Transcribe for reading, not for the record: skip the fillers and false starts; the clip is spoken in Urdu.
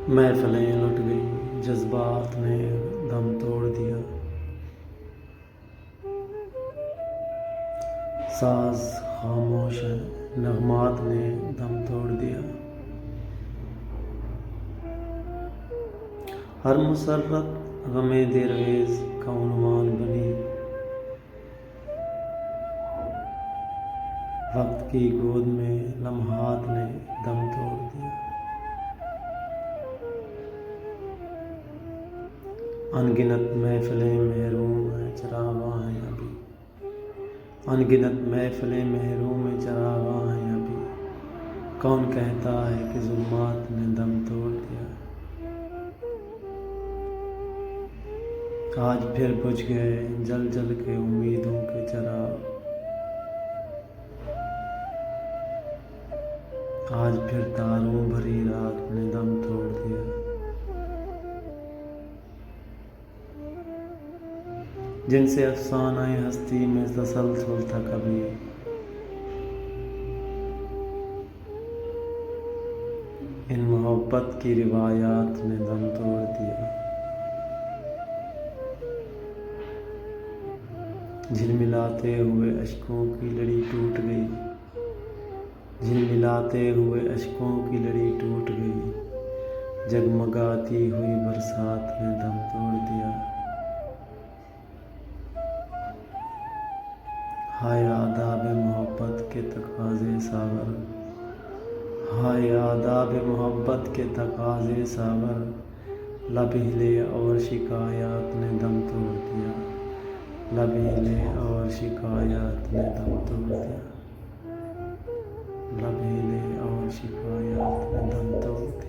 محفلیں لٹ گئی، جذبات نے دم توڑ دیا، ساز خاموش ہیں، نغمات نے دم توڑ دیا، ہر مسرت غم دیرویز کا عنوان بنی، وقت کی گود میں لمحات نے دم توڑ دیا، انگنت محفلیں محروم ہیں چراغاں ہیں ابھی، انگنت محفلیں محروم ہیں چراغاں ہیں ابھی، کون کہتا ہے کہ ظلمات نے دم توڑ دیا، آج پھر بجھ گئے جل جل کے امیدوں کے چراغ، آج پھر تاروں بھری رات نے دم توڑ دیا، جن سے افسانہ ہستی میں تسلسل تھا کبھی، ان محبت کی روایات نے دم توڑ دیا، جھلملاتے ہوئے اشکوں کی لڑی ٹوٹ گئی، جھلملاتے ہوئے اشکوں کی لڑی ٹوٹ گئی، جگمگاتی ہوئی برسات نے دم توڑ دیا، ہائے آداب محبت کے تقاضے ساغر، ہائے آداب محبت کے تقاضے ساغر، لب ہلے اور شکایات نے دم توڑ دیا، لب ہلے اور شکایات نے دم توڑ دیا، لب ہلے اور شکایات نے دم توڑ دیا۔